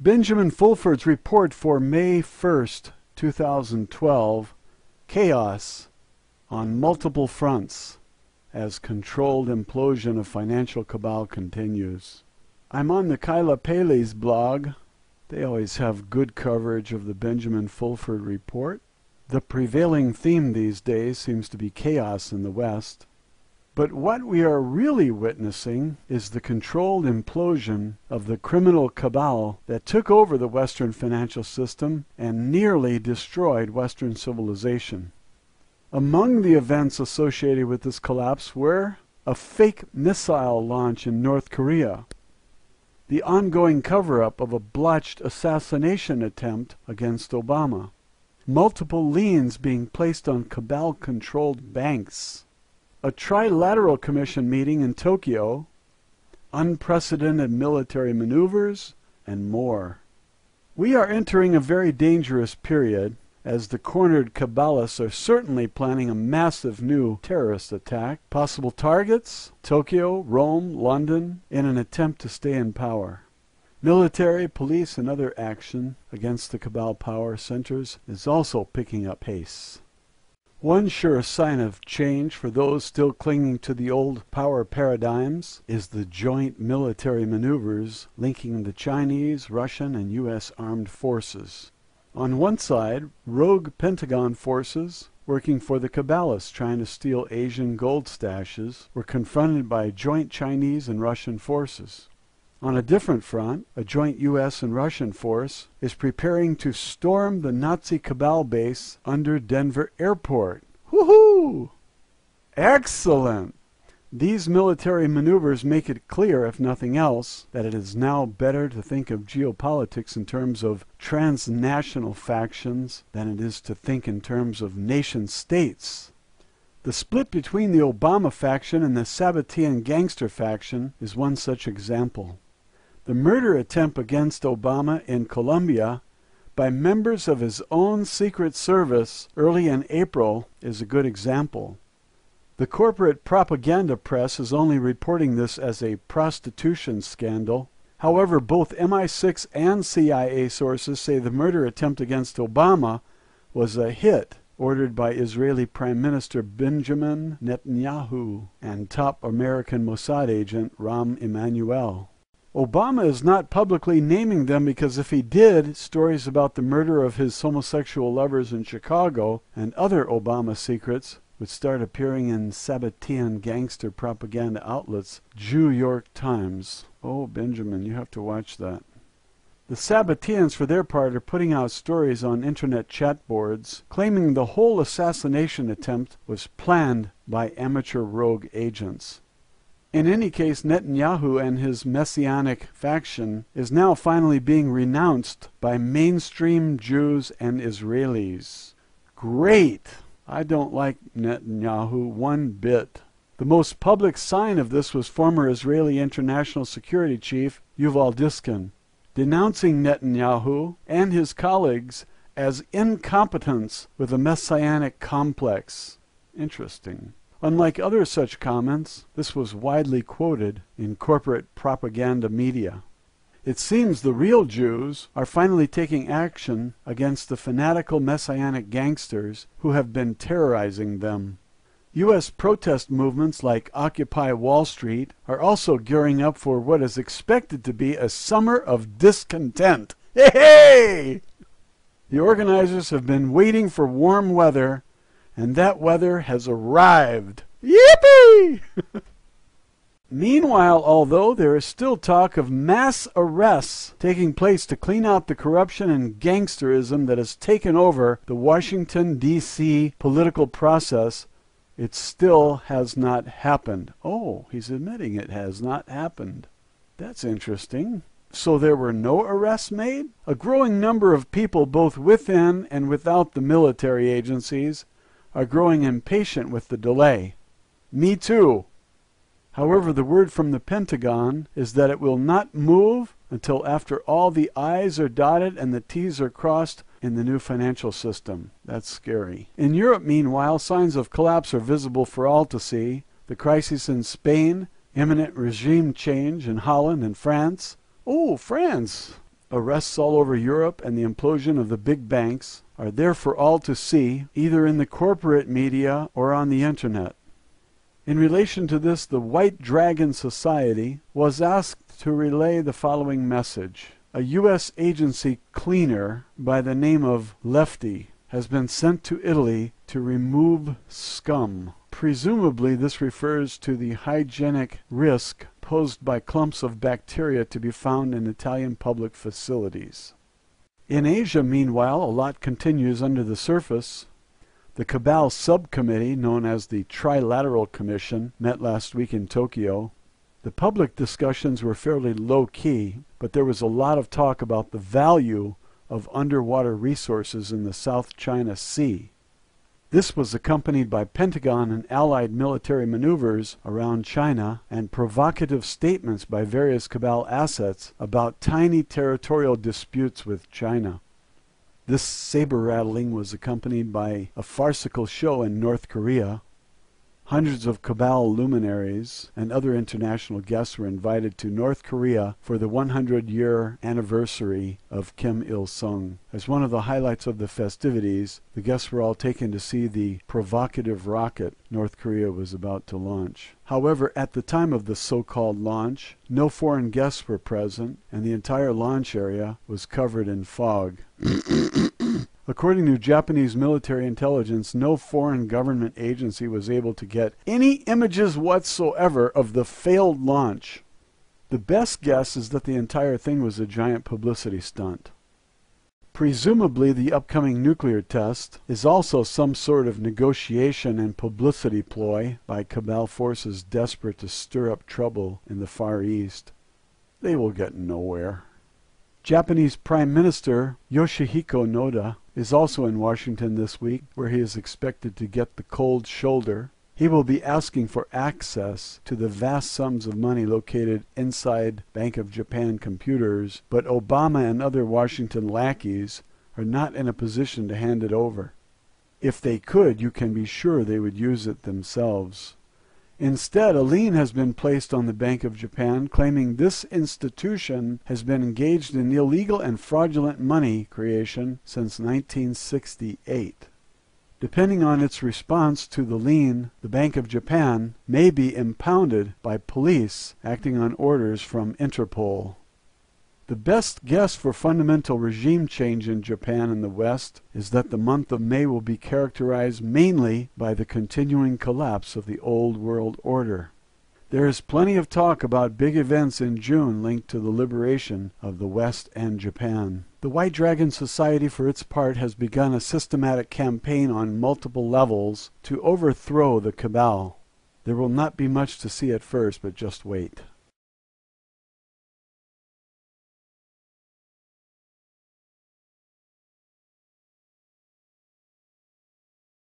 Benjamin Fulford's report for May 1st, 2012, Chaos on Multiple Fronts as Controlled Implosion of Financial Cabal Continues. I'm on the Kyla Paley's blog. They always have good coverage of the Benjamin Fulford report. The prevailing theme these days seems to be chaos in the West. But what we are really witnessing is the controlled implosion of the criminal cabal that took over the Western financial system and nearly destroyed Western civilization. Among the events associated with this collapse were a fake missile launch in North Korea, the ongoing cover-up of a botched assassination attempt against Obama, multiple liens being placed on cabal-controlled banks, a trilateral commission meeting in Tokyo, unprecedented military maneuvers, and more. We are entering a very dangerous period, as the cornered Kabbalists are certainly planning a massive new terrorist attack. Possible targets: Tokyo, Rome, London, in an attempt to stay in power. Military, police, and other action against the Cabal power centers is also picking up pace. One sure sign of change for those still clinging to the old power paradigms is the joint military maneuvers linking the Chinese, Russian, and U.S. armed forces. On one side, rogue Pentagon forces working for the Kabbalists trying to steal Asian gold stashes were confronted by joint Chinese and Russian forces. On a different front, a joint U.S. and Russian force is preparing to storm the Nazi Cabal base under Denver Airport. Woohoo! Excellent! These military maneuvers make it clear, if nothing else, that it is now better to think of geopolitics in terms of transnational factions than it is to think in terms of nation-states. The split between the Obama faction and the Sabbatean gangster faction is one such example. The murder attempt against Obama in Colombia by members of his own Secret Service early in April is a good example. The corporate propaganda press is only reporting this as a prostitution scandal. However, both MI6 and CIA sources say the murder attempt against Obama was a hit ordered by Israeli Prime Minister Benjamin Netanyahu and top American Mossad agent Rahm Emanuel. Obama is not publicly naming them because if he did, stories about the murder of his homosexual lovers in Chicago and other Obama secrets would start appearing in Sabbatean gangster propaganda outlets. New York Times. Oh, Benjamin, you have to watch that. The Sabbateans, for their part, are putting out stories on internet chat boards claiming the whole assassination attempt was planned by amateur rogue agents. In any case, Netanyahu and his messianic faction is now finally being renounced by mainstream Jews and Israelis. Great! I don't like Netanyahu one bit. The most public sign of this was former Israeli International Security Chief Yuval Diskin, denouncing Netanyahu and his colleagues as incompetents with a messianic complex. Interesting. Unlike other such comments, this was widely quoted in corporate propaganda media. It seems the real Jews are finally taking action against the fanatical messianic gangsters who have been terrorizing them. U.S. protest movements like Occupy Wall Street are also gearing up for what is expected to be a summer of discontent. Hey! The organizers have been waiting for warm weather, and that weather has arrived. Yippee! Meanwhile, although there is still talk of mass arrests taking place to clean out the corruption and gangsterism that has taken over the Washington, D.C. political process, it still has not happened. Oh, he's admitting it has not happened. That's interesting. So there were no arrests made? A growing number of people, both within and without the military agencies, are growing impatient with the delay. Me too. However, the word from the Pentagon is that it will not move until after all the I's are dotted and the T's are crossed in the new financial system. That's scary. In Europe, meanwhile, signs of collapse are visible for all to see. The crisis in Spain, imminent regime change in Holland and France. Oh, France! Arrests all over Europe and the implosion of the big banks are there for all to see, either in the corporate media or on the internet. In relation to this, the White Dragon Society was asked to relay the following message. A U.S. agency cleaner by the name of Lefty has been sent to Italy to remove scum. Presumably this refers to the hygienic risk posed by clumps of bacteria to be found in Italian public facilities. In Asia, meanwhile, a lot continues under the surface. The Cabal Subcommittee, known as the Trilateral Commission, met last week in Tokyo. The public discussions were fairly low-key, but there was a lot of talk about the value of underwater resources in the South China Sea. This was accompanied by Pentagon and Allied military maneuvers around China and provocative statements by various Cabal assets about tiny territorial disputes with China. This saber-rattling was accompanied by a farcical show in North Korea. Hundreds of Cabal luminaries and other international guests were invited to North Korea for the 100-year anniversary of Kim Il-sung. As one of the highlights of the festivities, the guests were all taken to see the provocative rocket North Korea was about to launch. However, at the time of the so-called launch, no foreign guests were present, and the entire launch area was covered in fog. According to Japanese military intelligence, no foreign government agency was able to get any images whatsoever of the failed launch. The best guess is that the entire thing was a giant publicity stunt. Presumably, the upcoming nuclear test is also some sort of negotiation and publicity ploy by Cabal forces desperate to stir up trouble in the Far East. They will get nowhere. Japanese Prime Minister Yoshihiko Noda is also in Washington this week, where he is expected to get the cold shoulder. He will be asking for access to the vast sums of money located inside Bank of Japan computers, but Obama and other Washington lackeys are not in a position to hand it over. If they could, you can be sure they would use it themselves. Instead, a lien has been placed on the Bank of Japan, claiming this institution has been engaged in illegal and fraudulent money creation since 1968. Depending on its response to the lien, the Bank of Japan may be impounded by police acting on orders from Interpol. The best guess for fundamental regime change in Japan and the West is that the month of May will be characterized mainly by the continuing collapse of the old world order. There is plenty of talk about big events in June linked to the liberation of the West and Japan. The White Dragon Society, for its part, has begun a systematic campaign on multiple levels to overthrow the Cabal. There will not be much to see at first, but just wait.